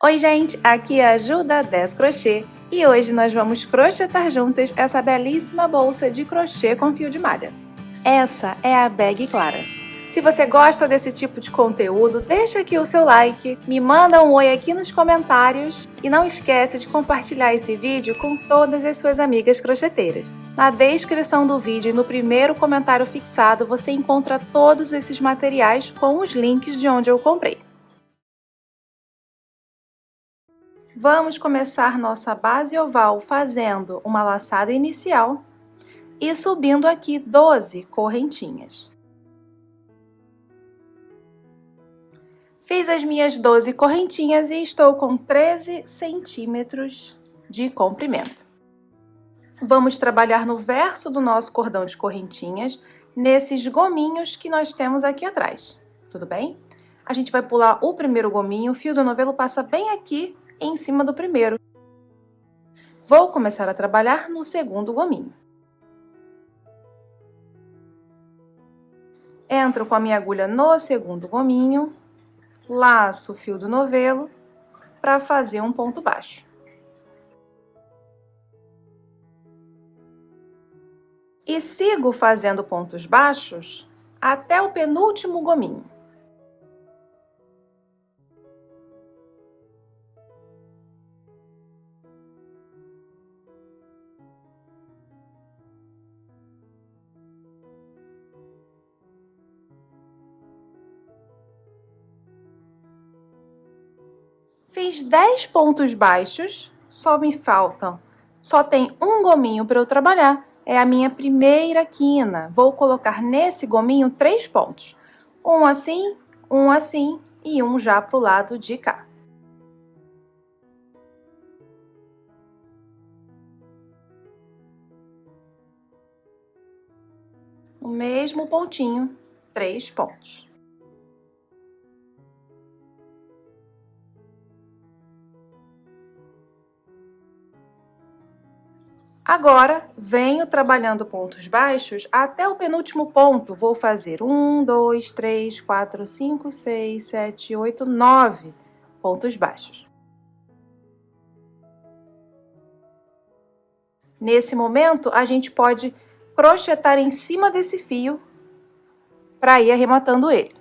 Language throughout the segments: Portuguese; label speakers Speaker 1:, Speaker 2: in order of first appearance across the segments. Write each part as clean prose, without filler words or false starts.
Speaker 1: Oi gente, aqui é a Ju da 10 Crochê e hoje nós vamos crochetar juntas essa belíssima bolsa de crochê com fio de malha. Essa é a bag Clara. Se você gosta desse tipo de conteúdo, deixa aqui o seu like, me manda um oi aqui nos comentários e não esquece de compartilhar esse vídeo com todas as suas amigas crocheteiras. Na descrição do vídeo e no primeiro comentário fixado você encontra todos esses materiais com os links de onde eu comprei. Vamos começar nossa base oval fazendo uma laçada inicial e subindo aqui 12 correntinhas. Fiz as minhas 12 correntinhas e estou com 13 centímetros de comprimento. Vamos trabalhar no verso do nosso cordão de correntinhas, nesses gominhos que nós temos aqui atrás, tudo bem? A gente vai pular o primeiro gominho, o fio do novelo passa bem aqui em cima do primeiro. Vou começar a trabalhar no segundo gominho. Entro com a minha agulha no segundo gominho, laço o fio do novelo para fazer um ponto baixo. E sigo fazendo pontos baixos até o penúltimo gominho. Fiz 10 pontos baixos, só tem um gominho para eu trabalhar, é a minha primeira quina. Vou colocar nesse gominho 3 pontos, um assim e um já para o lado de cá. No mesmo pontinho, 3 pontos. Agora, venho trabalhando pontos baixos até o penúltimo ponto. Vou fazer 1, 2, 3, 4, 5, 6, 7, 8, 9 pontos baixos. Nesse momento, a gente pode crochetar em cima desse fio para ir arrematando ele.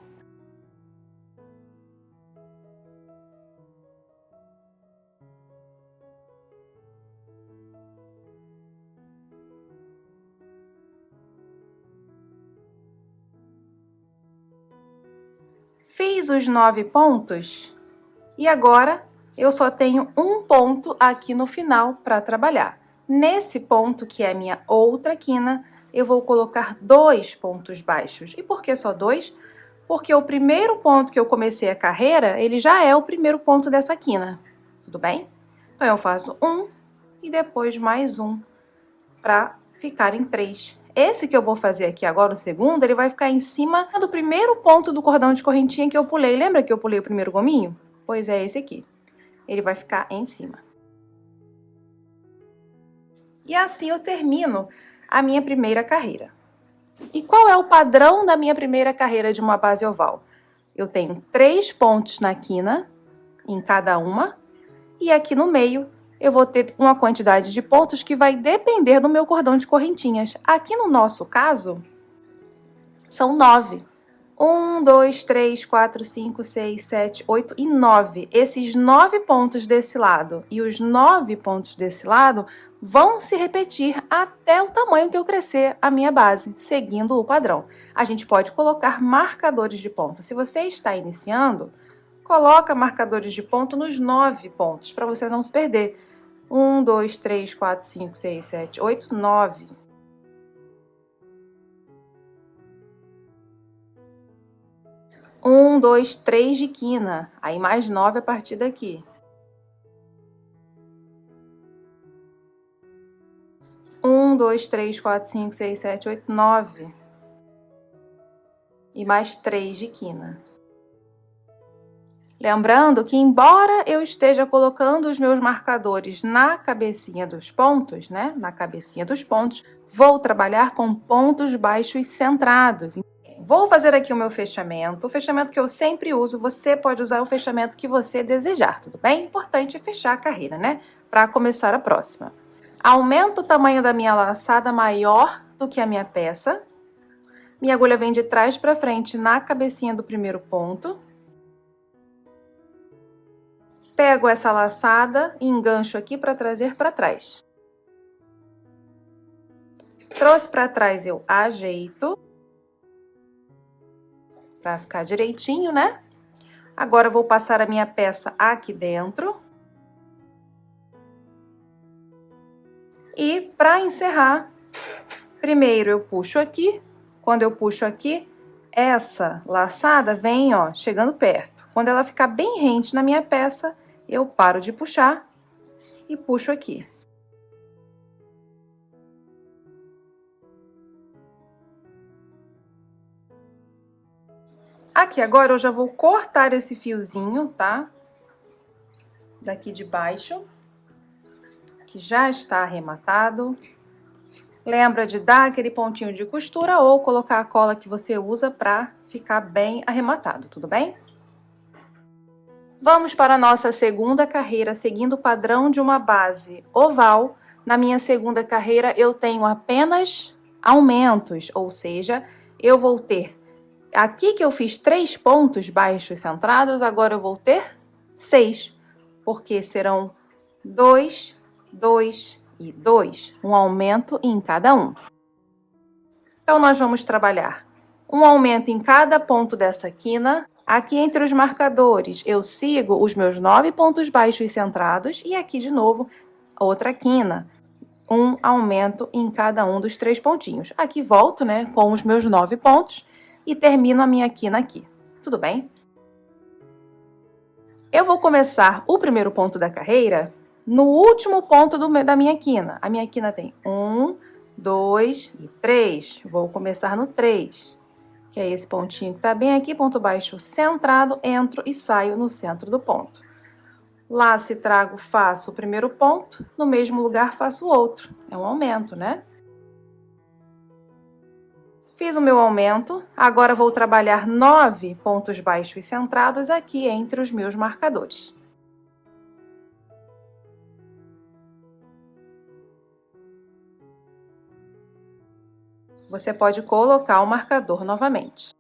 Speaker 1: Fiz os 9 pontos e agora eu só tenho um ponto aqui no final para trabalhar. Nesse ponto, que é a minha outra quina, eu vou colocar 2 pontos baixos. E por que só 2? Porque o primeiro ponto que eu comecei a carreira, ele já é o primeiro ponto dessa quina, tudo bem? Então, eu faço um e depois mais um para ficar em 3. Esse que eu vou fazer aqui agora, o segundo, ele vai ficar em cima do primeiro ponto do cordão de correntinha que eu pulei. Lembra que eu pulei o primeiro gominho? Pois é esse aqui. Ele vai ficar em cima. E assim eu termino a minha primeira carreira. E qual é o padrão da minha primeira carreira de uma base oval? Eu tenho 3 pontos na quina, em cada uma, e aqui no meio eu vou ter uma quantidade de pontos que vai depender do meu cordão de correntinhas. Aqui no nosso caso, são 9. 1, 2, 3, 4, 5, 6, 7, 8 e 9. Esses 9 pontos desse lado e os 9 pontos desse lado vão se repetir até o tamanho que eu crescer a minha base, seguindo o padrão. A gente pode colocar marcadores de ponto. Se você está iniciando, coloca marcadores de ponto nos 9 pontos, para você não se perder. 1, 2, 3, 4, 5, 6, 7, 8, 9. Um, 2, 3 de quina, aí mais 9 a partir daqui. 1, 2, 3, 4, 5, 6, 7, 8, 9. E mais 3 de quina. Lembrando que, embora eu esteja colocando os meus marcadores na cabecinha dos pontos, vou trabalhar com pontos baixos centrados. Vou fazer aqui o meu fechamento. O fechamento que eu sempre uso, você pode usar o fechamento que você desejar, tudo bem? Importante é fechar a carreira, né? Para começar a próxima. Aumento o tamanho da minha laçada maior do que a minha peça. Minha agulha vem de trás para frente na cabecinha do primeiro ponto. Pego essa laçada e engancho aqui para trazer para trás. Trouxe para trás, eu ajeito. Para ficar direitinho, né? Agora eu vou passar a minha peça aqui dentro. E para encerrar, primeiro eu puxo aqui. Quando eu puxo aqui, essa laçada vem, ó, chegando perto. Quando ela ficar bem rente na minha peça, eu paro de puxar e puxo aqui. Aqui agora eu já vou cortar esse fiozinho, tá? Daqui de baixo, que já está arrematado. Lembra de dar aquele pontinho de costura ou colocar a cola que você usa para ficar bem arrematado, tudo bem? Vamos para a nossa segunda carreira, seguindo o padrão de uma base oval. Na minha segunda carreira eu tenho apenas aumentos, ou seja, eu vou ter... Aqui que eu fiz 3 pontos baixos centrados, agora eu vou ter 6, porque serão 2, 2 e 2, um aumento em cada um. Então, nós vamos trabalhar um aumento em cada ponto dessa quina. Aqui entre os marcadores, eu sigo os meus 9 pontos baixos centrados e aqui de novo, outra quina. Um aumento em cada um dos 3 pontinhos. Aqui volto, né, com os meus 9 pontos. E termino a minha quina aqui, tudo bem? Eu vou começar o primeiro ponto da carreira no último ponto da minha quina. A minha quina tem 1, 2 e 3. Vou começar no 3, que é esse pontinho que tá bem aqui, ponto baixo centrado, entro e saio no centro do ponto. Laço e trago, faço o primeiro ponto, no mesmo lugar faço o outro. É um aumento, né? Fiz o meu aumento, agora vou trabalhar 9 pontos baixos centrados aqui entre os meus marcadores. Você pode colocar o marcador novamente.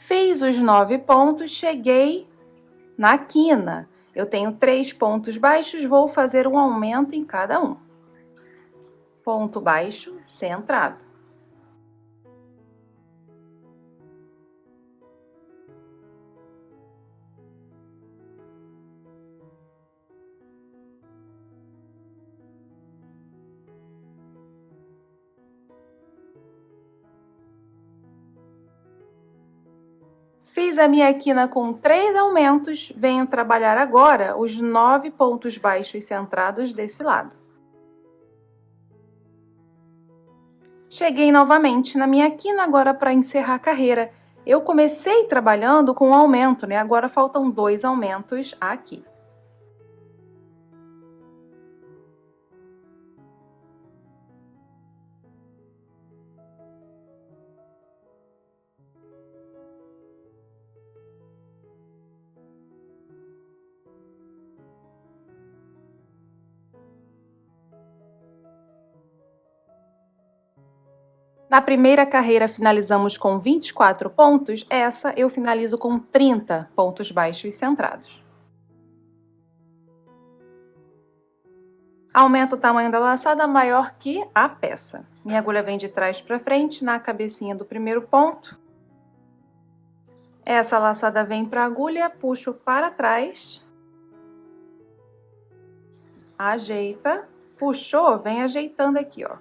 Speaker 1: Fiz os 9 pontos, cheguei na quina. Eu tenho 3 pontos baixos, vou fazer um aumento em cada um. Ponto baixo, centrado. Fiz a minha quina com 3 aumentos, venho trabalhar agora os 9 pontos baixos centrados desse lado. Cheguei novamente na minha quina agora para encerrar a carreira. Eu comecei trabalhando com um aumento, né? Agora faltam 2 aumentos aqui. Na primeira carreira finalizamos com 24 pontos, essa eu finalizo com 30 pontos baixos centrados. Aumento o tamanho da laçada maior que a peça. Minha agulha vem de trás para frente na cabecinha do primeiro ponto. Essa laçada vem para a agulha, puxo para trás. Ajeita, puxou, vem ajeitando aqui, ó,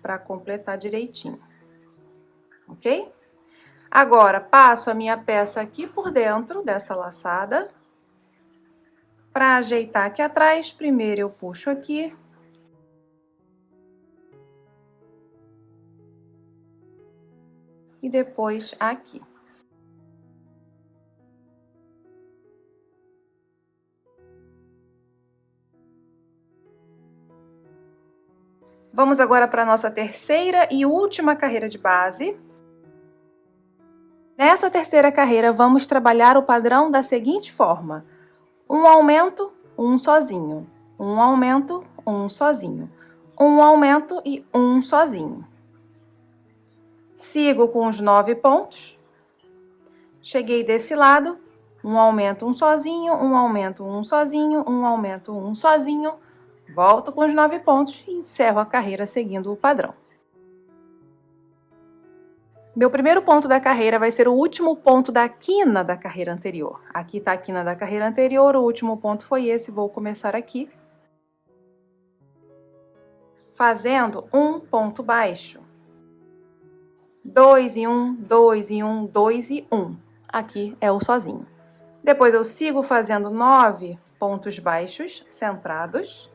Speaker 1: para completar direitinho, ok? Agora, passo a minha peça aqui por dentro dessa laçada. Para ajeitar aqui atrás, primeiro eu puxo aqui. e depois aqui. Vamos agora para a nossa terceira e última carreira de base. Nessa terceira carreira, vamos trabalhar o padrão da seguinte forma: um aumento, um sozinho, um aumento, um sozinho, um aumento e um sozinho. Sigo com os 9 pontos. Cheguei desse lado, um aumento, um sozinho, um aumento, um sozinho, um aumento, um sozinho. Volto com os 9 pontos e encerro a carreira seguindo o padrão. Meu primeiro ponto da carreira vai ser o último ponto da quina da carreira anterior. Aqui está a quina da carreira anterior, o último ponto foi esse, vou começar aqui. Fazendo um ponto baixo. 2 e 1, 2 e 1, 2 e 1. Aqui é o sozinho. Depois eu sigo fazendo 9 pontos baixos centrados.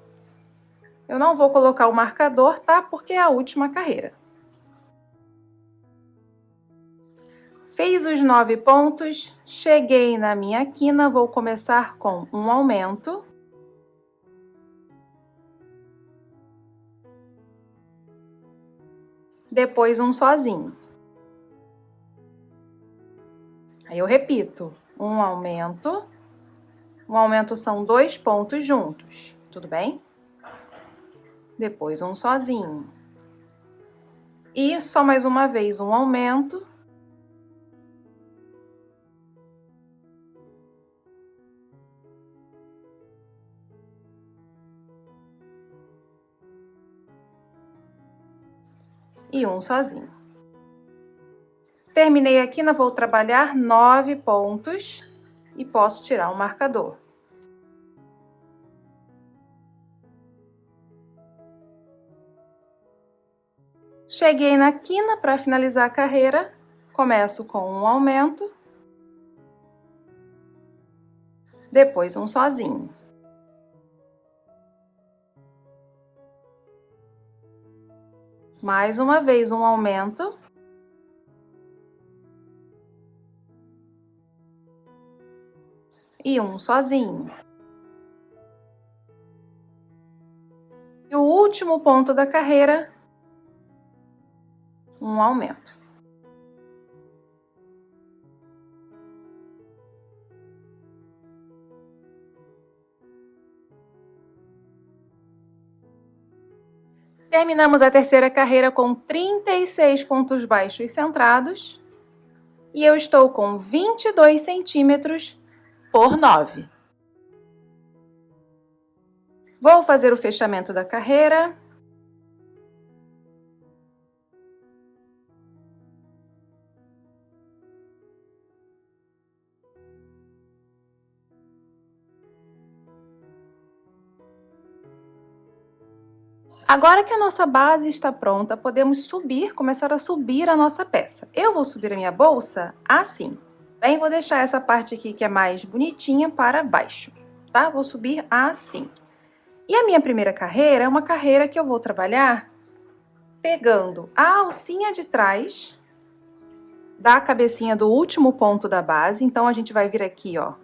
Speaker 1: Eu não vou colocar o marcador, tá? Porque é a última carreira. Fiz os 9 pontos, cheguei na minha quina, vou começar com um aumento. Depois um sozinho. Aí eu repito, um aumento. Um aumento são 2 pontos juntos, tudo bem? Depois um sozinho. E só mais uma vez um aumento. E um sozinho. Terminei aqui, não vou trabalhar 9 pontos e posso tirar o marcador. Cheguei na quina para finalizar a carreira, começo com um aumento, depois um sozinho. Mais uma vez um aumento. E um sozinho. E o último ponto da carreira, um aumento. Terminamos a terceira carreira com 36 pontos baixos centrados e eu estou com 22 centímetros por 9. Vou fazer o fechamento da carreira. Agora que a nossa base está pronta, podemos começar a subir a nossa peça. Eu vou subir a minha bolsa assim. Bem, vou deixar essa parte aqui que é mais bonitinha para baixo, tá? Vou subir assim. E a minha primeira carreira é uma carreira que eu vou trabalhar pegando a alcinha de trás da cabecinha do último ponto da base. Então, a gente vai vir aqui, ó,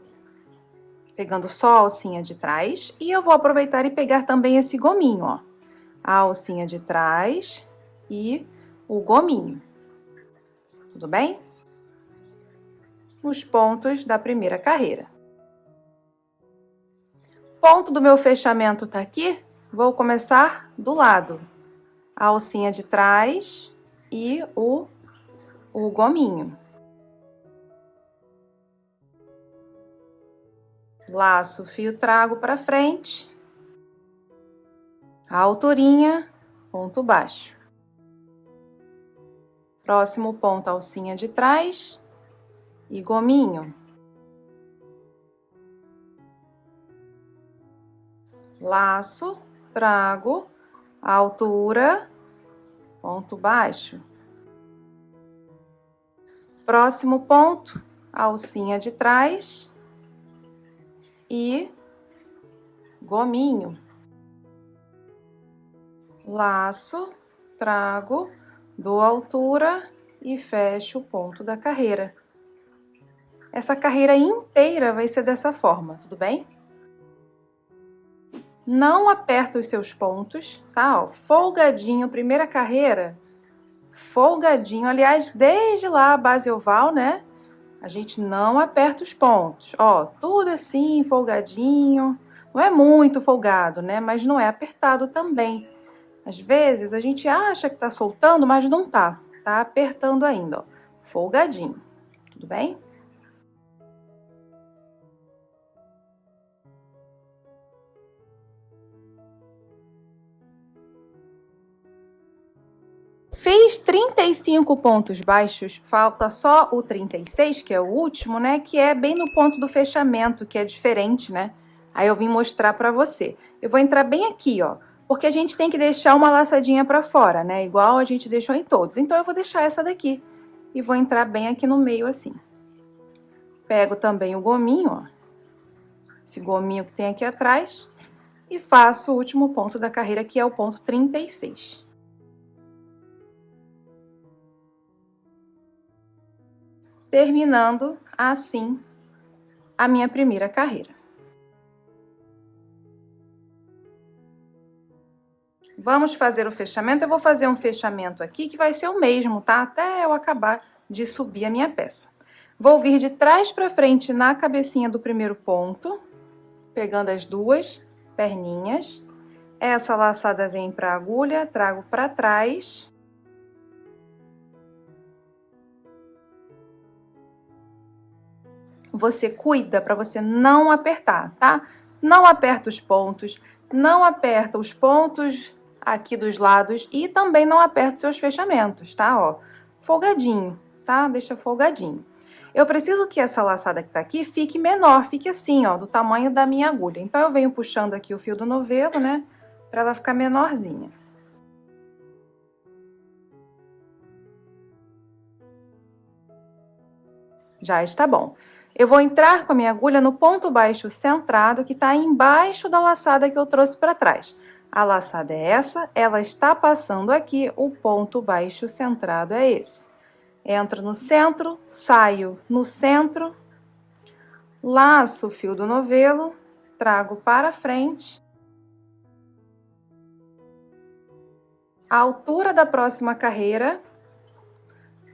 Speaker 1: pegando só a alcinha de trás. E eu vou aproveitar e pegar também esse gominho, ó. A alcinha de trás e o gominho. Tudo bem? Os pontos da primeira carreira. Ponto do meu fechamento tá aqui. Vou começar do lado. A alcinha de trás e o gominho. Laço o fio trago para frente. A alturinha, ponto baixo. Próximo ponto, alcinha de trás e gominho. Laço, trago, altura, ponto baixo. Próximo ponto, alcinha de trás e gominho. Laço, trago, dou altura e fecho o ponto da carreira. Essa carreira inteira vai ser dessa forma, tudo bem? Não aperta os seus pontos, tá? Ó, folgadinho, primeira carreira, folgadinho. Aliás, desde lá a base oval, né? A gente não aperta os pontos. Ó, tudo assim, folgadinho. Não é muito folgado, né? Mas não é apertado também. Às vezes a gente acha que tá soltando, mas não tá. Tá apertando ainda, ó. Folgadinho. Tudo bem? Fiz 35 pontos baixos, falta só o 36, que é o último, né? Que é bem no ponto do fechamento, que é diferente, né? Aí eu vim mostrar pra você. Eu vou entrar bem aqui, ó, porque a gente tem que deixar uma laçadinha pra fora, né? Igual a gente deixou em todos. Então eu vou deixar essa daqui e vou entrar bem aqui no meio assim. Pego também o gominho, ó, esse gominho que tem aqui atrás, e faço o último ponto da carreira, que é o ponto 36. Terminando assim a minha primeira carreira. Vamos fazer o fechamento. Eu vou fazer um fechamento aqui que vai ser o mesmo, tá? Até eu acabar de subir a minha peça. Vou vir de trás para frente na cabecinha do primeiro ponto, pegando as duas perninhas. Essa laçada vem para a agulha, trago para trás. Você cuida para você não apertar, tá? Não aperta os pontos, não aperta os pontos aqui dos lados e também não aperta seus fechamentos, tá? Ó, folgadinho, tá? Deixa folgadinho. Eu preciso que essa laçada que tá aqui fique menor, fique assim, ó, do tamanho da minha agulha. Então, eu venho puxando aqui o fio do novelo, né? Pra ela ficar menorzinha. Já está bom. Eu vou entrar com a minha agulha no ponto baixo centrado, que está embaixo da laçada que eu trouxe para trás. A laçada é essa, ela está passando aqui, o ponto baixo centrado é esse. Entro no centro, saio no centro, laço o fio do novelo, trago para frente. A altura da próxima carreira,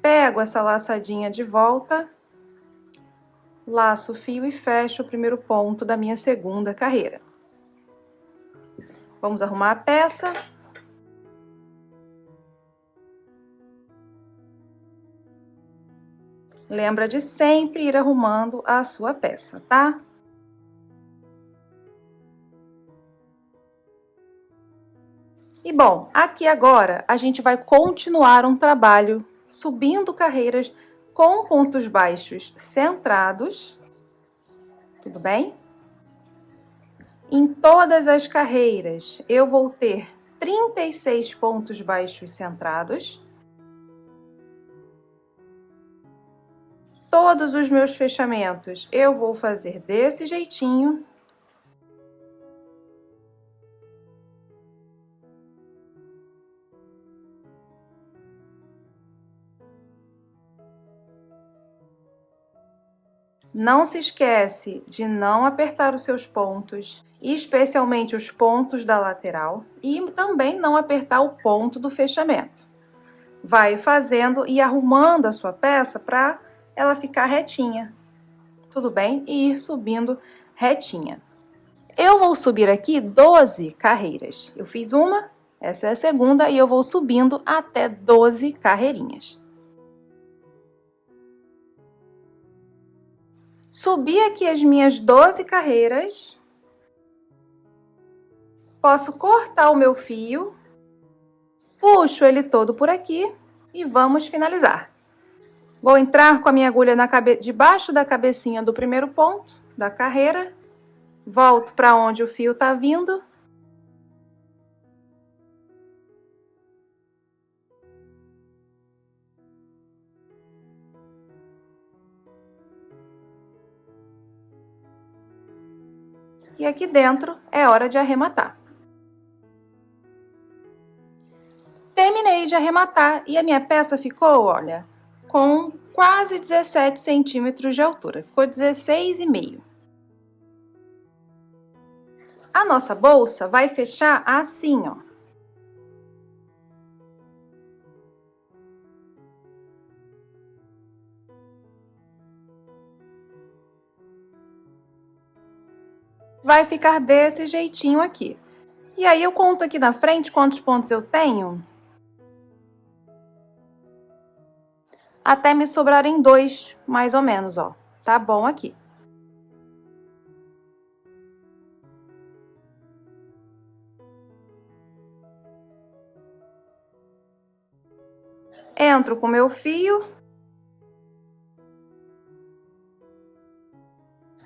Speaker 1: pego essa laçadinha de volta, laço o fio e fecho o primeiro ponto da minha segunda carreira. Vamos arrumar a peça. Lembra de sempre ir arrumando a sua peça, tá? E bom, aqui agora a gente vai continuar um trabalho subindo carreiras com pontos baixos centrados, tudo bem? Em todas as carreiras eu vou ter 36 pontos baixos centrados. Todos os meus fechamentos eu vou fazer desse jeitinho. Não se esquece de não apertar os seus pontos, especialmente os pontos da lateral, e também não apertar o ponto do fechamento. Vai fazendo e arrumando a sua peça para ela ficar retinha, tudo bem? E ir subindo retinha. Eu vou subir aqui 12 carreiras. Eu fiz uma, essa é a segunda, e eu vou subindo até 12 carreirinhas. Subi aqui as minhas 12 carreiras. Posso cortar o meu fio, puxo ele todo por aqui e vamos finalizar. Vou entrar com a minha agulha debaixo da cabecinha do primeiro ponto da carreira, volto para onde o fio tá vindo. E aqui dentro é hora de arrematar. Terminei de arrematar e a minha peça ficou, olha, com quase 17 centímetros de altura. Ficou 16,5. A nossa bolsa vai fechar assim, ó. Vai ficar desse jeitinho aqui. E aí eu conto aqui na frente quantos pontos eu tenho, até me sobrarem 2, mais ou menos, ó. Tá bom aqui. Entro com meu fio.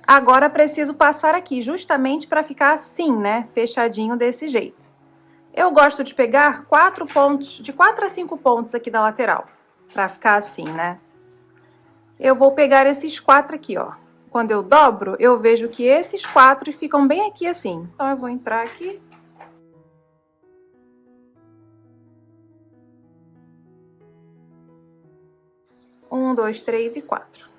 Speaker 1: Agora preciso passar aqui, justamente para ficar assim, né? Fechadinho desse jeito. Eu gosto de pegar 4 pontos, de 4 a 5 pontos aqui da lateral, para ficar assim, né? Eu vou pegar esses 4 aqui, ó. Quando eu dobro, eu vejo que esses 4 ficam bem aqui assim. Então, eu vou entrar aqui. Um, dois, três e 4.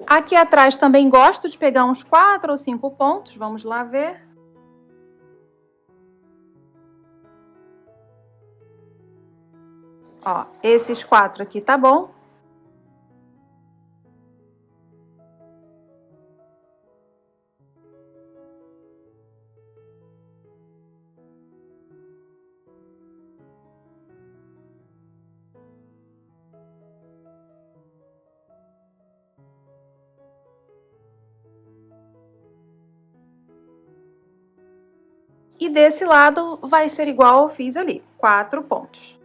Speaker 1: Aqui atrás também gosto de pegar uns 4 ou 5 pontos. Vamos lá ver. Ó, esses 4 aqui tá bom. E desse lado vai ser igual eu fiz ali, 4 pontos.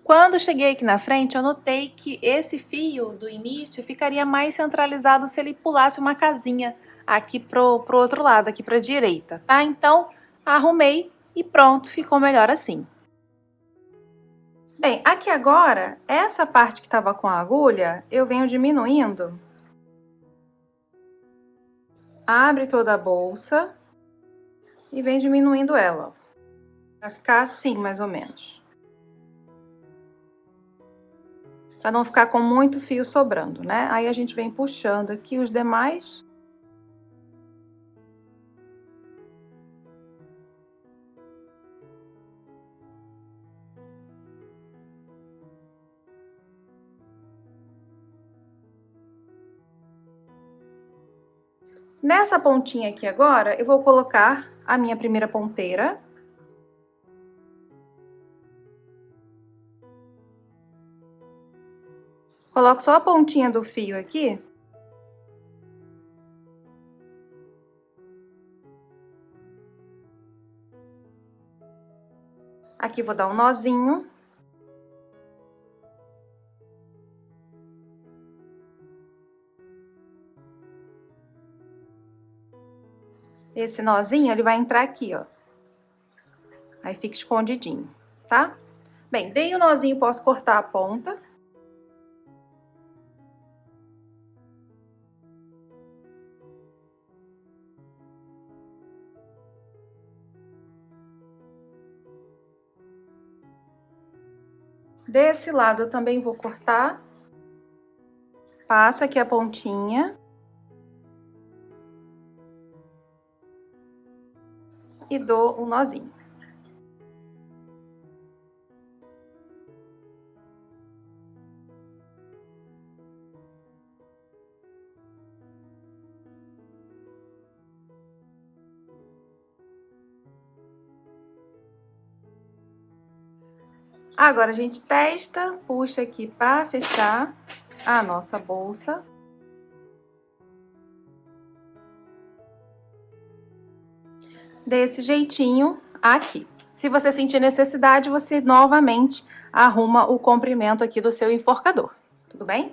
Speaker 1: Quando cheguei aqui na frente, eu notei que esse fio do início ficaria mais centralizado se ele pulasse uma casinha aqui pro outro lado, aqui pra direita, tá? Então, arrumei e pronto, ficou melhor assim. Bem, aqui agora, essa parte que estava com a agulha, eu venho diminuindo. Abre toda a bolsa e vem diminuindo ela, para ficar assim, mais ou menos. Para não ficar com muito fio sobrando, né? Aí a gente vem puxando aqui os demais. Nessa pontinha aqui agora, eu vou colocar a minha primeira ponteira. Coloco só a pontinha do fio aqui. Aqui vou dar um nozinho. Esse nozinho, ele vai entrar aqui, ó. Aí fica escondidinho, tá? Bem, dei o nozinho, posso cortar a ponta. Desse lado eu também vou cortar. Passo aqui a pontinha. E dou um nozinho. Agora a gente testa, puxa aqui para fechar a nossa bolsa. Desse jeitinho aqui. Se você sentir necessidade, você novamente arruma o comprimento aqui do seu enforcador, tudo bem?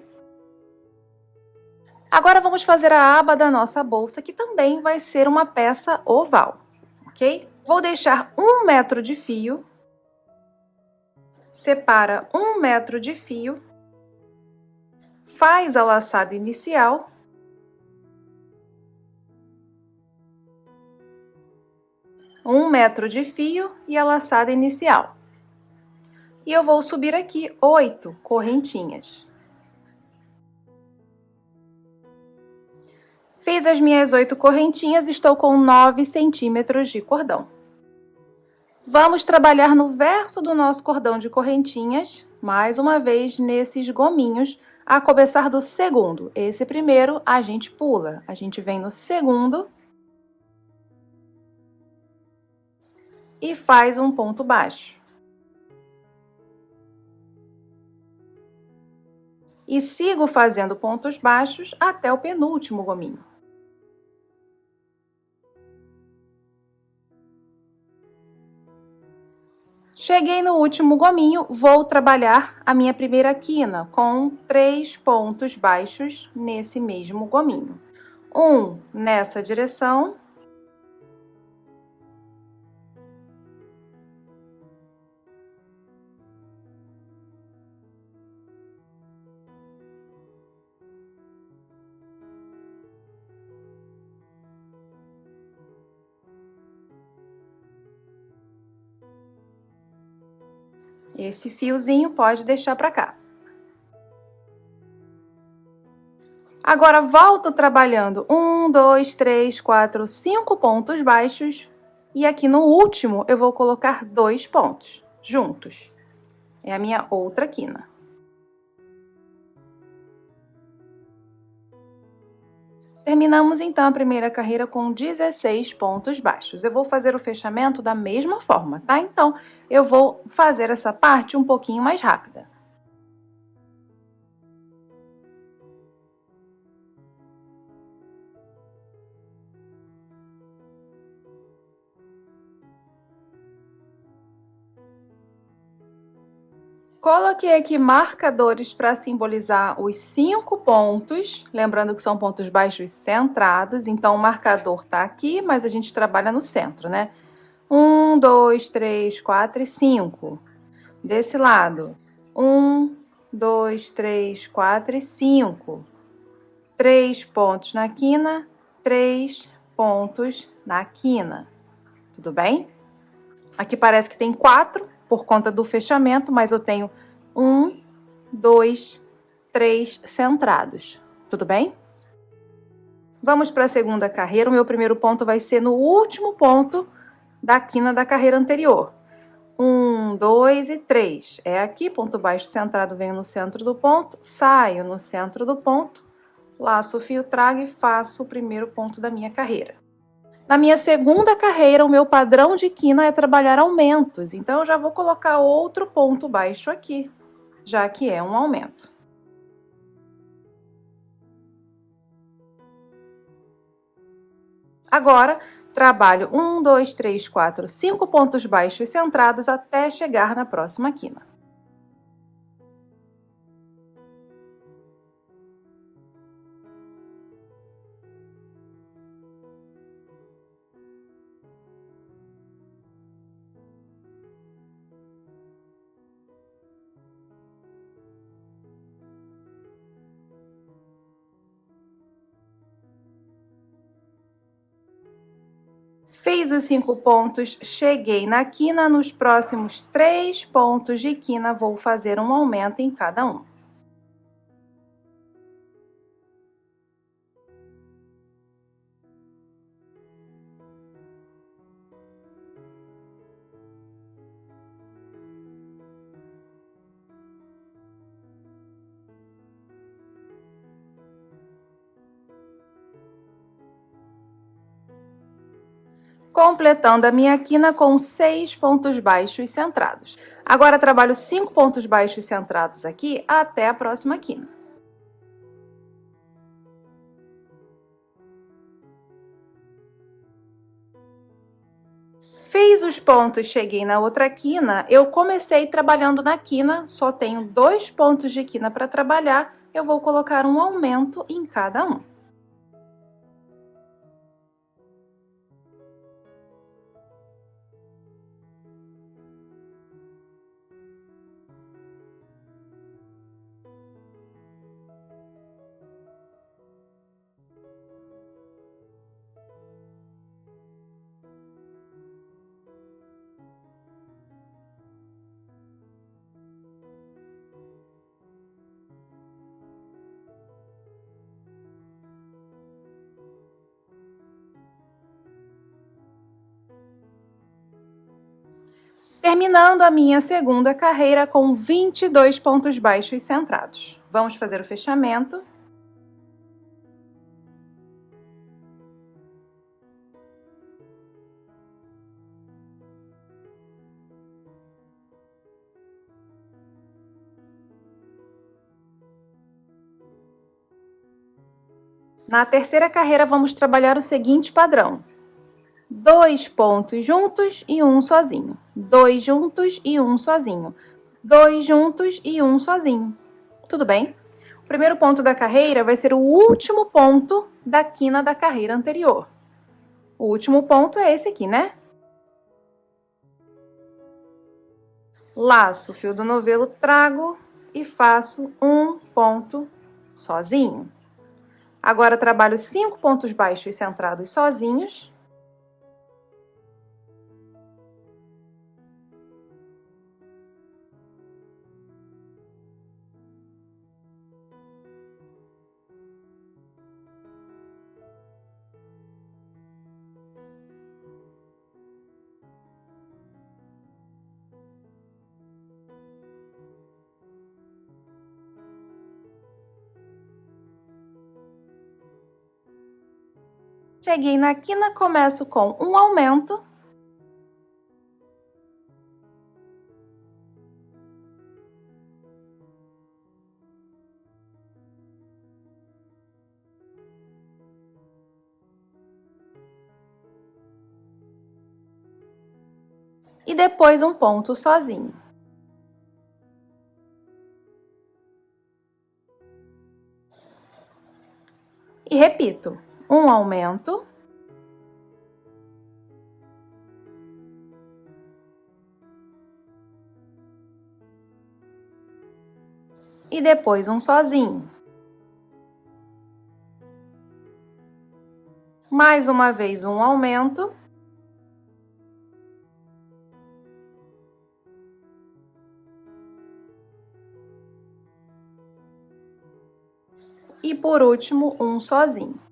Speaker 1: Agora vamos fazer a aba da nossa bolsa, que também vai ser uma peça oval, ok? Vou deixar 1 metro de fio, separa 1 metro de fio, faz a laçada inicial, um metro de fio e a laçada inicial. E eu vou subir aqui 8 correntinhas. Fiz as minhas 8 correntinhas, estou com 9 centímetros de cordão. Vamos trabalhar no verso do nosso cordão de correntinhas, mais uma vez nesses gominhos, a começar do segundo. Esse primeiro a gente pula, a gente vem no segundo e faz um ponto baixo. E sigo fazendo pontos baixos até o penúltimo gominho. Cheguei no último gominho, vou trabalhar a minha primeira quina com 3 pontos baixos nesse mesmo gominho. Um nessa direção. Esse fiozinho pode deixar para cá. Agora, volto trabalhando 1, 2, 3, 4, 5 pontos baixos. E aqui no último, eu vou colocar 2 pontos juntos. É a minha outra quina. Terminamos, então, a primeira carreira com 16 pontos baixos. Eu vou fazer o fechamento da mesma forma, tá? Então, eu vou fazer essa parte um pouquinho mais rápida. Coloquei aqui marcadores para simbolizar os 5 pontos, lembrando que são pontos baixos centrados, então o marcador tá aqui, mas a gente trabalha no centro, né? 1, 2, 3, 4 e 5. Desse lado, 1, 2, 3, 4 e 5. 3 pontos na quina, 3 pontos na quina. Tudo bem? Aqui parece que tem 4 por conta do fechamento, mas eu tenho 1, 2, 3 centrados. Tudo bem? Vamos para a segunda carreira. O meu primeiro ponto vai ser no último ponto da quina da carreira anterior. 1, 2 e 3. É aqui, ponto baixo centrado, venho no centro do ponto, saio no centro do ponto, laço o fio trago e faço o primeiro ponto da minha carreira. Na minha segunda carreira, o meu padrão de quina é trabalhar aumentos, então eu já vou colocar outro ponto baixo aqui, já que é um aumento. Agora, trabalho 1, 2, 3, 4, 5 pontos baixos centrados até chegar na próxima quina. Fiz os 5 pontos, cheguei na quina, nos próximos 3 pontos de quina vou fazer um aumento em cada um. Completando a minha quina com 6 pontos baixos centrados. Agora, trabalho 5 pontos baixos centrados aqui até a próxima quina. Fiz os pontos, cheguei na outra quina, eu comecei trabalhando na quina, só tenho 2 pontos de quina para trabalhar, eu vou colocar um aumento em cada um. Terminando a minha segunda carreira com 22 pontos baixos centrados. Vamos fazer o fechamento. Na terceira carreira, vamos trabalhar o seguinte padrão: 2 pontos juntos e um sozinho, 2 juntos e um sozinho, 2 juntos e um sozinho. Tudo bem? O primeiro ponto da carreira vai ser o último ponto da quina da carreira anterior. O último ponto é esse aqui, né? Laço o fio do novelo, trago e faço um ponto sozinho. Agora, trabalho 5 pontos baixos centrados sozinhos. Cheguei na quina, começo com um aumento. E depois um ponto sozinho. E repito, um aumento. E depois um sozinho. Mais uma vez um aumento. E por último, um sozinho.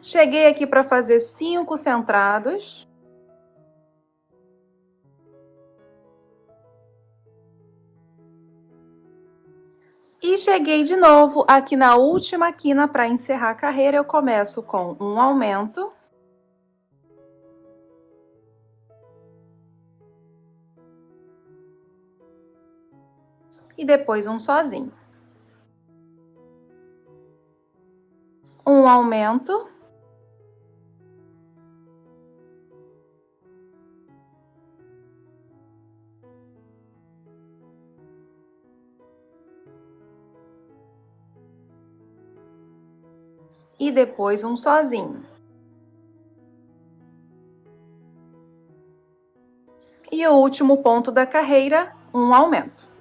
Speaker 1: Cheguei aqui para fazer 5 centrados. E cheguei de novo aqui na última quina para encerrar a carreira. Eu começo com um aumento. E depois um sozinho. Um aumento. E depois um sozinho. E o último ponto da carreira, um aumento.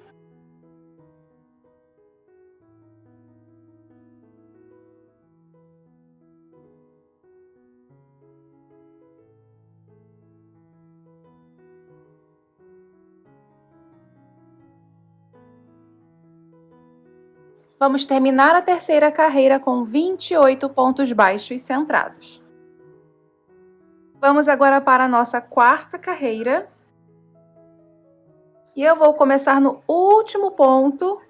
Speaker 1: Vamos terminar a terceira carreira com 28 pontos baixos centrados. Vamos agora para a nossa quarta carreira. E eu vou começar no último ponto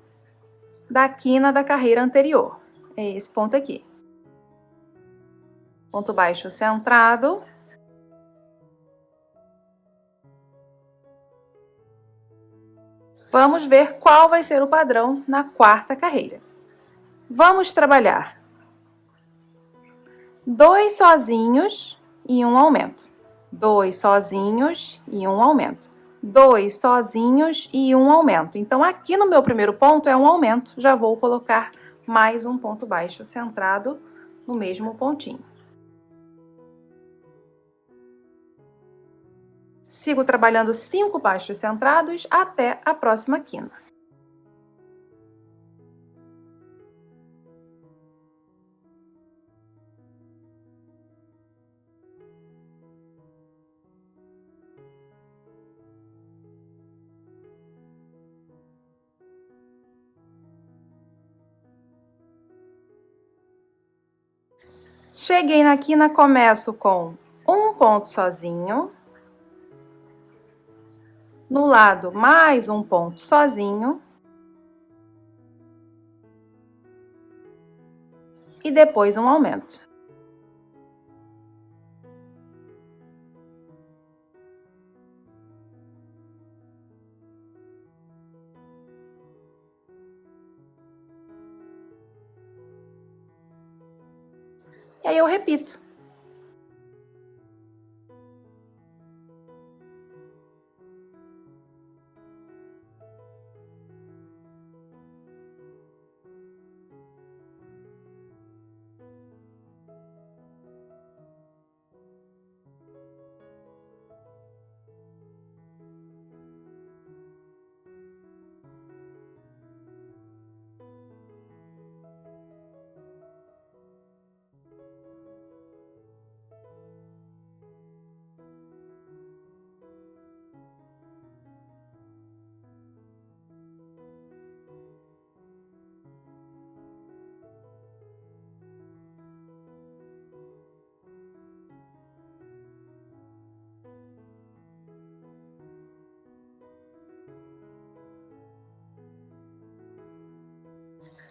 Speaker 1: da quina da carreira anterior. É esse ponto aqui. Ponto baixo centrado. Vamos ver qual vai ser o padrão na quarta carreira. Vamos trabalhar 2 sozinhos e um aumento. 2 sozinhos e um aumento. 2 sozinhos e um aumento. Então, aqui no meu primeiro ponto é um aumento. Já vou colocar mais um ponto baixo centrado no mesmo pontinho. Sigo trabalhando 5 baixos centrados até a próxima quina. Cheguei na quina, começo com um ponto sozinho. No lado, mais um ponto sozinho. E depois um aumento. E aí eu repito.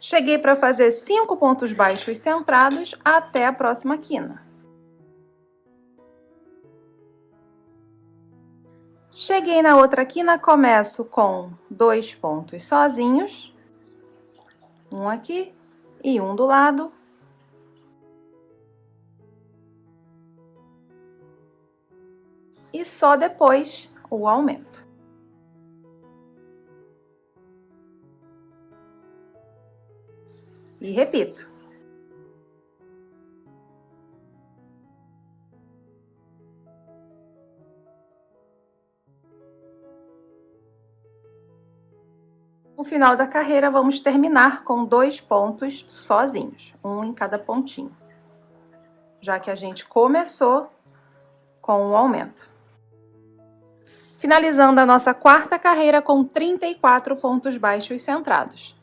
Speaker 1: Cheguei para fazer 5 pontos baixos centrados até a próxima quina. Cheguei na outra quina, começo com 2 pontos sozinhos, um aqui e um do lado. E só depois o aumento. E repito. No final da carreira, vamos terminar com 2 pontos sozinhos, um em cada pontinho, já que a gente começou com o aumento. Finalizando a nossa quarta carreira com 34 pontos baixos centrados.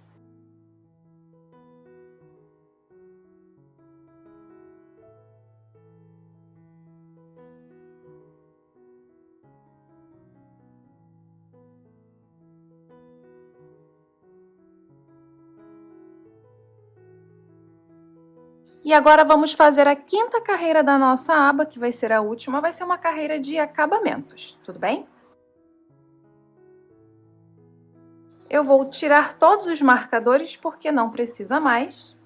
Speaker 1: E agora vamos fazer a quinta carreira da nossa aba, que vai ser a última, vai ser uma carreira de acabamentos, tudo bem? Eu vou tirar todos os marcadores porque não precisa mais.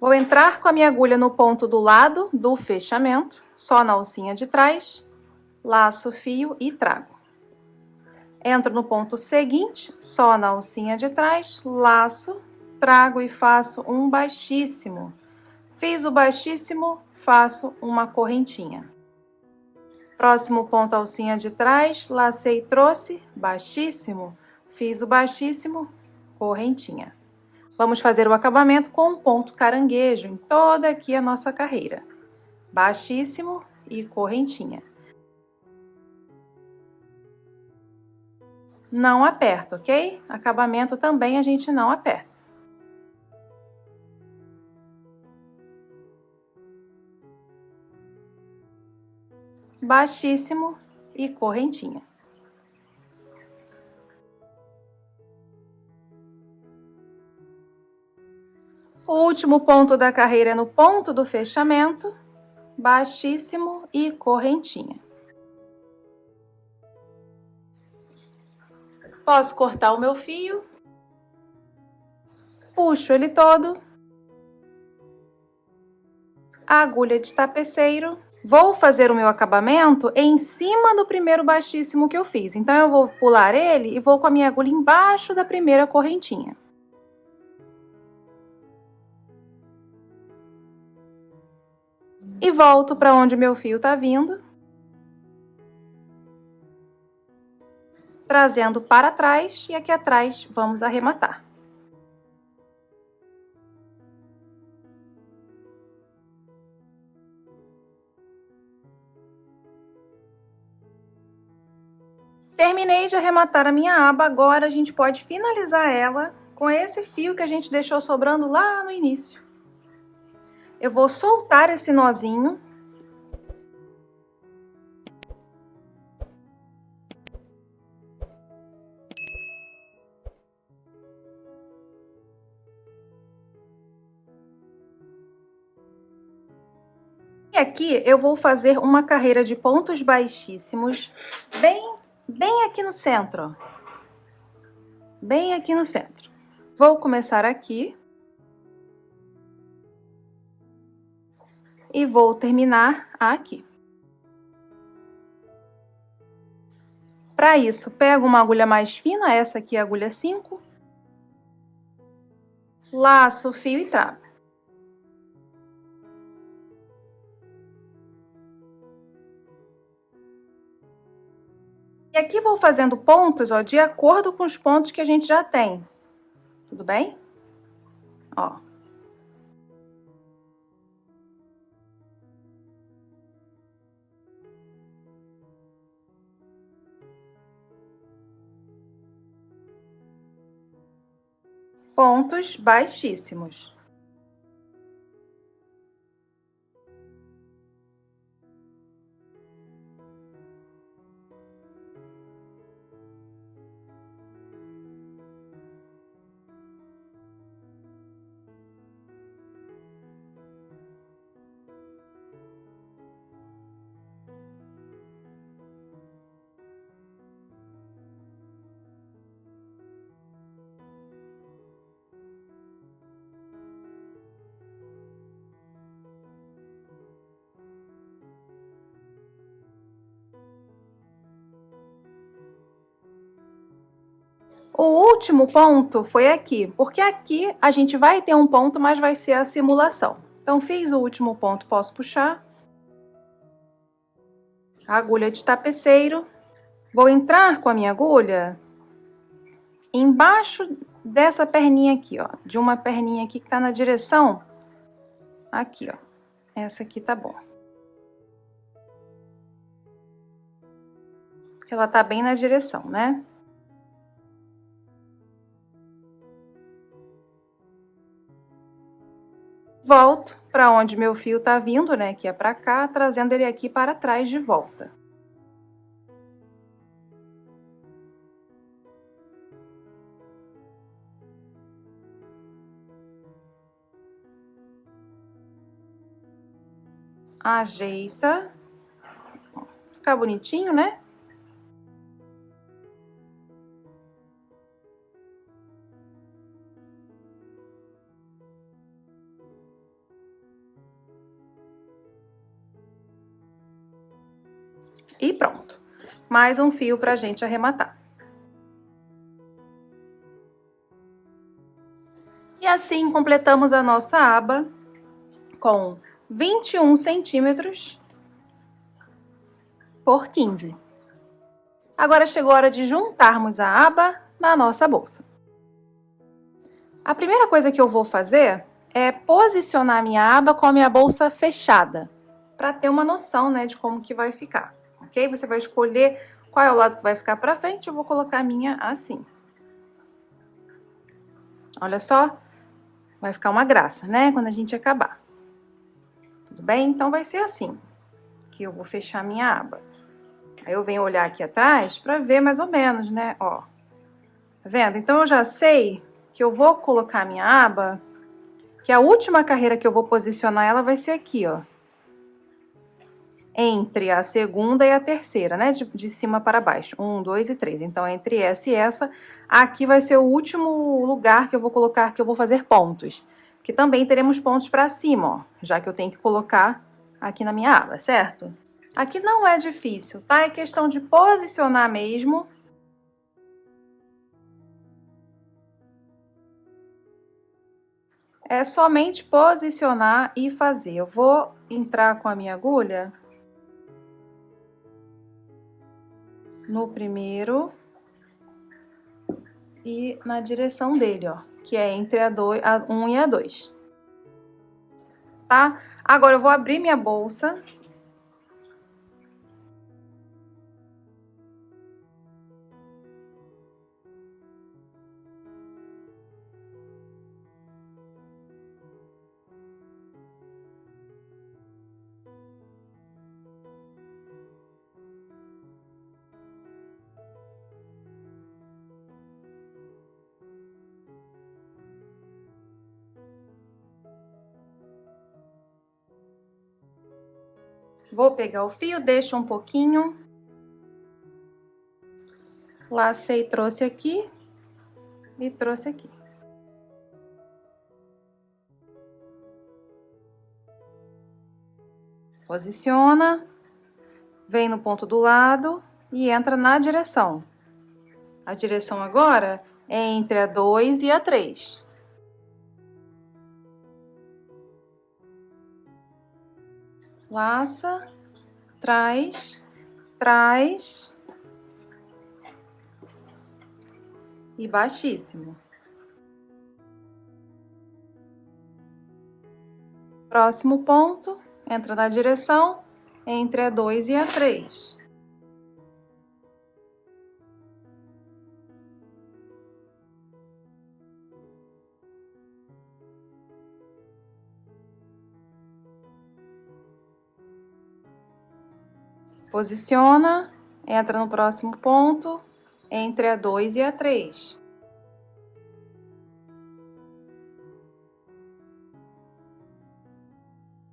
Speaker 1: Vou entrar com a minha agulha no ponto do lado do fechamento, só na alcinha de trás, laço o fio e trago. Entro no ponto seguinte, só na alcinha de trás, laço, trago e faço um baixíssimo. Fiz o baixíssimo, faço uma correntinha. Próximo ponto, alcinha de trás, lacei, trouxe, baixíssimo, fiz o baixíssimo, correntinha. Vamos fazer o acabamento com um ponto caranguejo em toda aqui a nossa carreira. Baixíssimo e correntinha. Não aperta, ok? Acabamento também a gente não aperta. Baixíssimo e correntinha. O último ponto da carreira é no ponto do fechamento, baixíssimo e correntinha. Posso cortar o meu fio, puxo ele todo, a agulha de tapeceiro, vou fazer o meu acabamento em cima do primeiro baixíssimo que eu fiz. Então, eu vou pular ele e vou com a minha agulha embaixo da primeira correntinha. E volto para onde o meu fio tá vindo, trazendo para trás, e aqui atrás vamos arrematar. Terminei de arrematar a minha aba, agora a gente pode finalizar ela com esse fio que a gente deixou sobrando lá no início. Eu vou soltar esse nozinho. E aqui eu vou fazer uma carreira de pontos baixíssimos, bem aqui no centro, ó. Bem aqui no centro. Vou começar aqui. E vou terminar aqui. Para isso, pego uma agulha mais fina, essa aqui é a agulha 5. Laço o fio e travo. E aqui vou fazendo pontos, ó, de acordo com os pontos que a gente já tem. Tudo bem? Ó. Pontos baixíssimos. O último ponto foi aqui, porque aqui a gente vai ter um ponto, mas vai ser a simulação. Então, fiz o último ponto, posso puxar. A agulha de tapeceiro. Vou entrar com a minha agulha embaixo dessa perninha aqui, ó. De uma perninha aqui que tá na direção. Aqui, ó. Essa aqui tá bom. Porque ela tá bem na direção, né? Volto para onde meu fio tá vindo, né, que é para cá, trazendo ele aqui para trás de volta. Ajeita. Ficar bonitinho, né? E pronto. Mais um fio pra gente arrematar. E assim completamos a nossa aba com 21 centímetros por 15. Agora chegou a hora de juntarmos a aba na nossa bolsa. A primeira coisa que eu vou fazer é posicionar a minha aba com a minha bolsa fechada, para ter uma noção, né, de como que vai ficar, ok? Você vai escolher qual é o lado que vai ficar para frente, eu vou colocar a minha assim. Olha só, vai ficar uma graça, né, quando a gente acabar. Tudo bem? Então, vai ser assim, que eu vou fechar a minha aba. Aí, eu venho olhar aqui atrás para ver mais ou menos, né, ó. Tá vendo? Então, eu já sei que eu vou colocar a minha aba que a última carreira que eu vou posicionar ela vai ser aqui, ó. Entre a segunda e a terceira, né? De cima para baixo. 1, 2 e 3. Então, entre essa e essa, aqui vai ser o último lugar que eu vou colocar, que eu vou fazer pontos. Que também teremos pontos para cima, ó. Já que eu tenho que colocar aqui na minha aba, certo? Aqui não é difícil, tá? É questão de posicionar mesmo. É somente posicionar e fazer. Eu vou entrar com a minha agulha no primeiro e na direção dele, ó, que é entre a 1 e a 2. Tá? Agora eu vou abrir minha bolsa. Vou pegar o fio, deixo um pouquinho. Lacei, trouxe aqui e trouxe aqui. Posiciona, vem no ponto do lado e entra na direção. A direção agora é entre a 2 e a 3. Laça, traz, traz e baixíssimo. Próximo ponto, entra na direção entre a 2 e a 3. Posiciona, entra no próximo ponto, entre a 2 e a 3.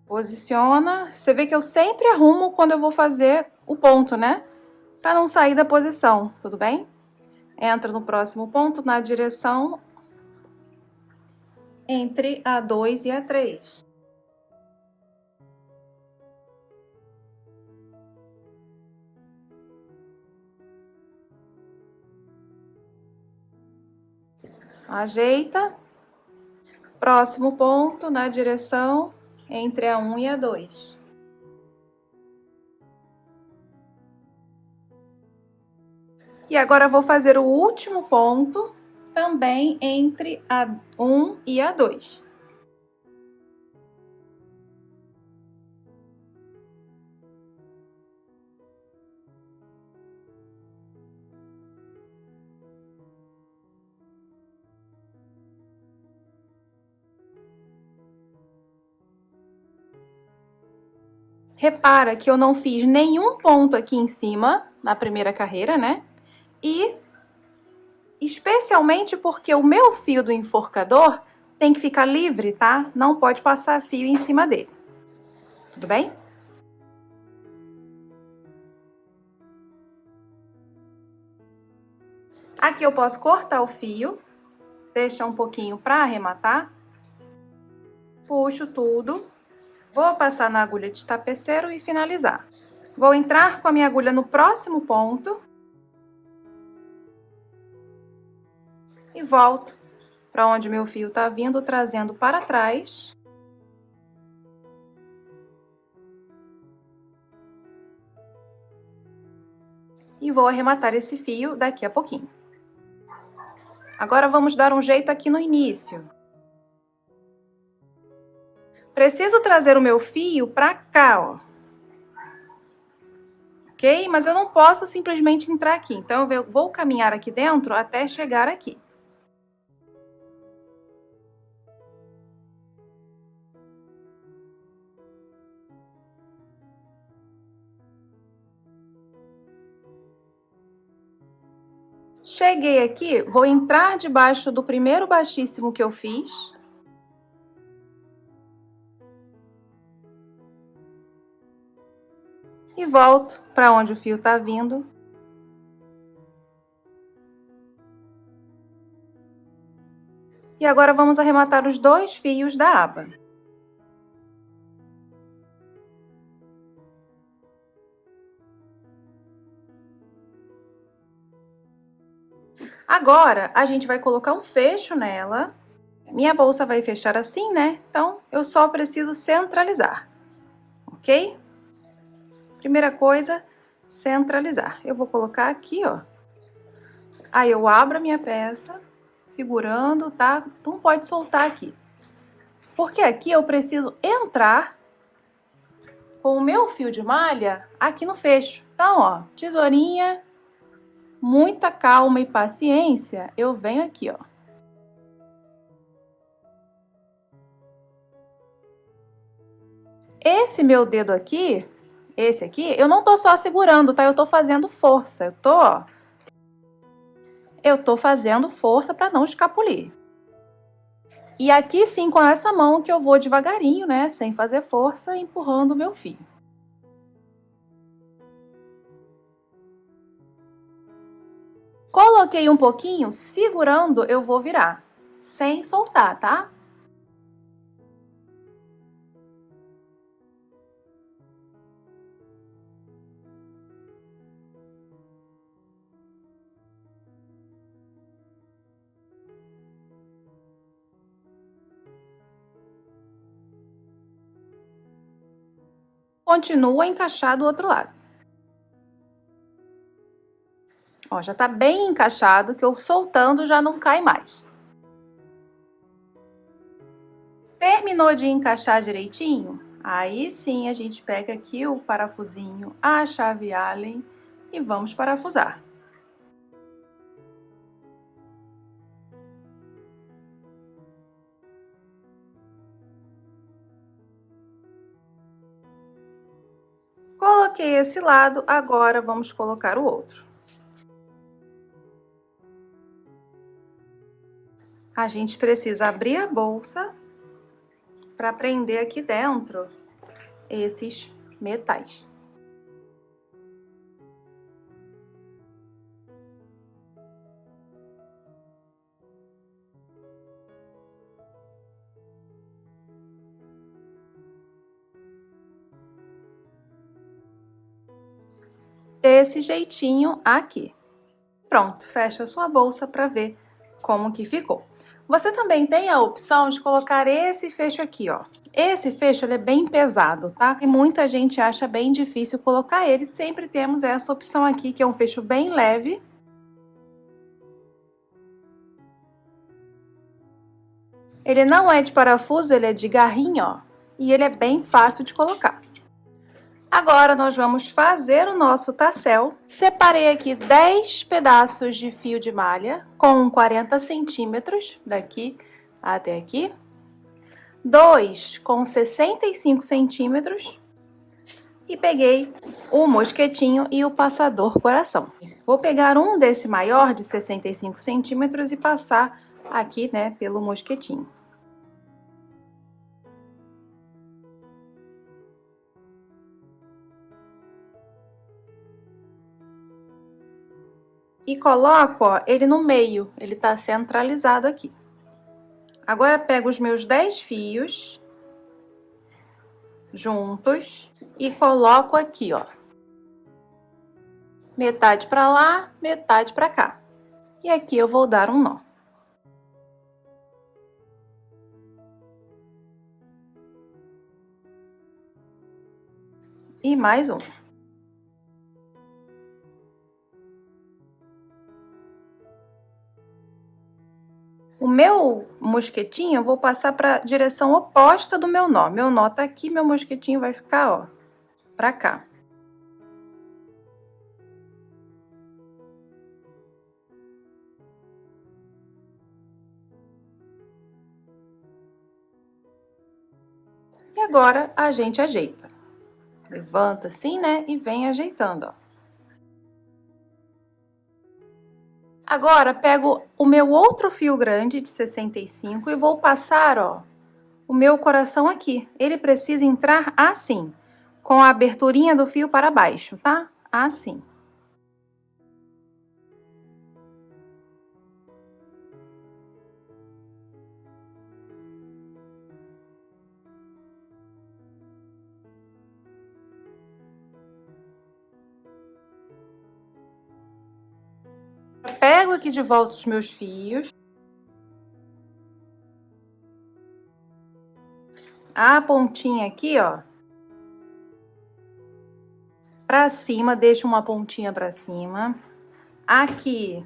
Speaker 1: Posiciona, você vê que eu sempre arrumo quando eu vou fazer o ponto, né? Para não sair da posição, tudo bem? Entra no próximo ponto, na direção entre a 2 e a 3. Ajeita. Próximo ponto, na direção entre a 1 e a 2. E agora eu vou fazer o último ponto, também entre a 1 e a 2. Repara que eu não fiz nenhum ponto aqui em cima, na primeira carreira, né? E especialmente porque o meu fio do enforcador tem que ficar livre, tá? Não pode passar fio em cima dele. Tudo bem? Aqui eu posso cortar o fio, deixar um pouquinho para arrematar. Puxo tudo. Vou passar na agulha de tapeceiro e finalizar. Vou entrar com a minha agulha no próximo ponto. E volto para onde meu fio tá vindo, trazendo para trás. E vou arrematar esse fio daqui a pouquinho. Agora vamos dar um jeito aqui no início. Preciso trazer o meu fio para cá, ó. Ok? Mas eu não posso simplesmente entrar aqui. Então, eu vou caminhar aqui dentro até chegar aqui. Cheguei aqui, vou entrar debaixo do primeiro baixíssimo que eu fiz. e volto para onde o fio tá vindo. E agora vamos arrematar os 2 fios da aba. Agora, a gente vai colocar um fecho nela. Minha bolsa vai fechar assim, né? Então, eu só preciso centralizar, ok? Primeira coisa, centralizar. Eu vou colocar aqui, ó. Aí, eu abro a minha peça, segurando, tá? Não pode soltar aqui. Porque aqui eu preciso entrar com o meu fio de malha aqui no fecho. Então, ó, tesourinha, muita calma e paciência, eu venho aqui, ó. Esse meu dedo aqui, esse aqui, eu não tô só segurando, tá? Eu tô fazendo força, eu tô fazendo força para não escapulir. E aqui sim, com essa mão que eu vou devagarinho, né, sem fazer força, empurrando o meu fio. Coloquei um pouquinho, segurando, eu vou virar, sem soltar, tá? Continua a encaixar do outro lado. Ó, já tá bem encaixado, que eu soltando já não cai mais. Terminou de encaixar direitinho? Aí sim a gente pega aqui o parafusinho, a chave Allen e vamos parafusar. Coloquei esse lado, agora vamos colocar o outro. A gente precisa abrir a bolsa para prender aqui dentro esses metais. Desse jeitinho aqui. Pronto, fecha a sua bolsa para ver como que ficou. Você também tem a opção de colocar esse fecho aqui, ó. Esse fecho ele é bem pesado, tá? E muita gente acha bem difícil colocar ele. Sempre temos essa opção aqui, que é um fecho bem leve. Ele não é de parafuso, ele é de garrinha, ó. E ele é bem fácil de colocar. Agora, nós vamos fazer o nosso tassel. Separei aqui 10 pedaços de fio de malha com 40 centímetros, daqui até aqui. 2 com 65 centímetros. E peguei o mosquetinho e o passador coração. Vou pegar um desse maior, de 65 centímetros, e passar aqui, né, pelo mosquetinho. E coloco, ó, ele no meio, ele tá centralizado aqui. Agora, pego os meus 10 fios juntos e coloco aqui, ó. Metade pra lá, metade pra cá. E aqui eu vou dar um nó. E mais um. O meu mosquetinho eu vou passar para a direção oposta do meu nó. Meu nó tá aqui, meu mosquetinho vai ficar, ó, pra cá. E agora a gente ajeita. Levanta assim, né? E vem ajeitando, ó. Agora, pego o meu outro fio grande de 65 e vou passar, ó, o meu coração aqui. Ele precisa entrar assim. com a aberturinha do fio para baixo, tá? Assim. Pego aqui de volta os meus fios. A pontinha aqui, ó, pra cima, deixo uma pontinha pra cima. Aqui,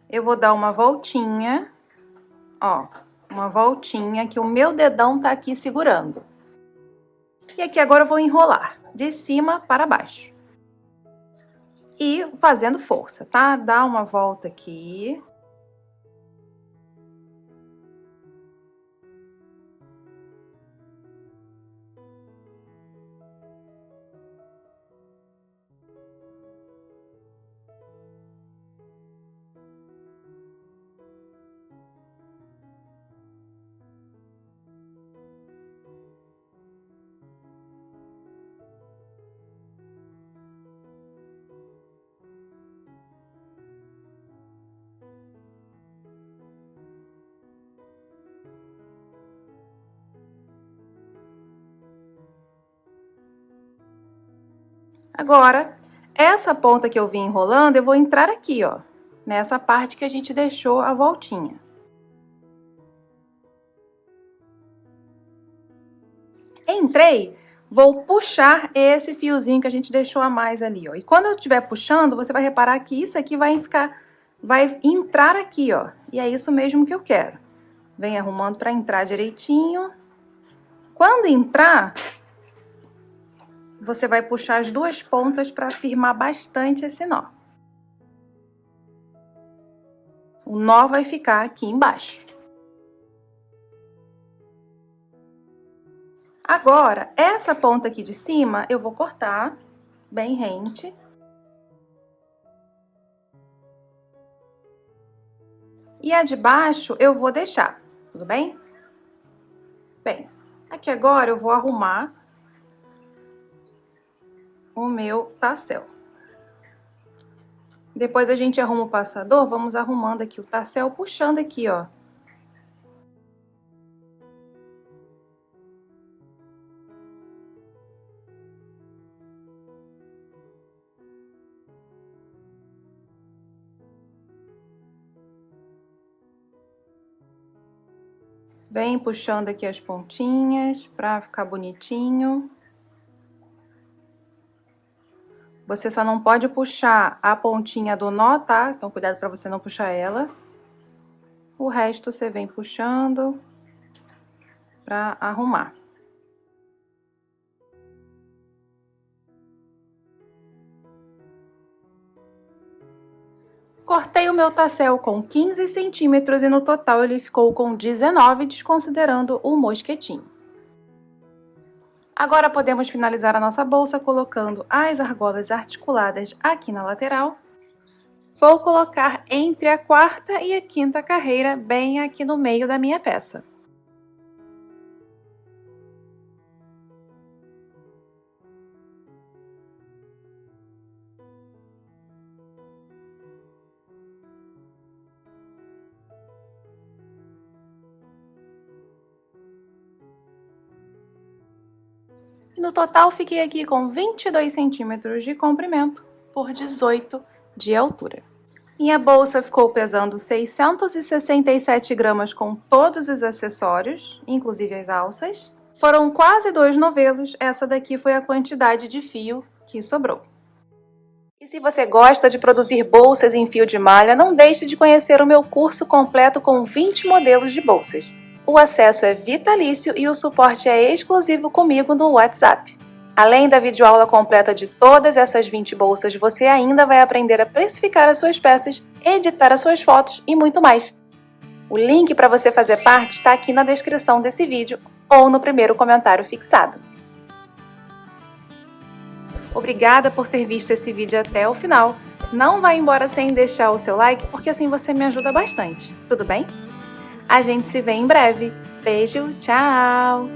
Speaker 1: eu vou dar uma voltinha, ó, uma voltinha que o meu dedão tá aqui segurando. E aqui agora eu vou enrolar de cima para baixo. E fazendo força, tá? Dá uma volta aqui. Agora, essa ponta que eu vim enrolando, eu vou entrar aqui, ó, nessa parte que a gente deixou a voltinha. Entrei, vou puxar esse fiozinho que a gente deixou a mais ali, ó. E quando eu estiver puxando, você vai reparar que isso aqui vai entrar aqui, ó. E é isso mesmo que eu quero. Vem arrumando para entrar direitinho. Quando entrar, você vai puxar as duas pontas para firmar bastante esse nó. O nó vai ficar aqui embaixo. Agora, essa ponta aqui de cima, eu vou cortar bem rente. E a de baixo, eu vou deixar, tudo bem? Bem, aqui agora eu vou arrumar o meu tassel. Depois a gente arruma o passador, vamos arrumando aqui o tassel, puxando aqui, ó. Vem puxando aqui as pontinhas pra ficar bonitinho. Você só não pode puxar a pontinha do nó, tá? Então, cuidado pra você não puxar ela. O resto você vem puxando pra arrumar. Cortei o meu tassel com 15 centímetros e no total ele ficou com 19, desconsiderando o mosquetinho. Agora podemos finalizar a nossa bolsa colocando as argolas articuladas aqui na lateral. Vou colocar entre a quarta e a quinta carreira, bem aqui no meio da minha peça. E no total, fiquei aqui com 22 centímetros de comprimento por 18 de altura. Minha bolsa ficou pesando 667 gramas com todos os acessórios, inclusive as alças. Foram quase 2 novelos, essa daqui foi a quantidade de fio que sobrou. E se você gosta de produzir bolsas em fio de malha, não deixe de conhecer o meu curso completo com 20 modelos de bolsas. O acesso é vitalício e o suporte é exclusivo comigo no WhatsApp. Além da videoaula completa de todas essas 20 bolsas, você ainda vai aprender a precificar as suas peças, editar as suas fotos e muito mais. O link para você fazer parte está aqui na descrição desse vídeo ou no primeiro comentário fixado. Obrigada por ter visto esse vídeo até o final. Não vá embora sem deixar o seu like, porque assim você me ajuda bastante, tudo bem? A gente se vê em breve. Beijo, tchau!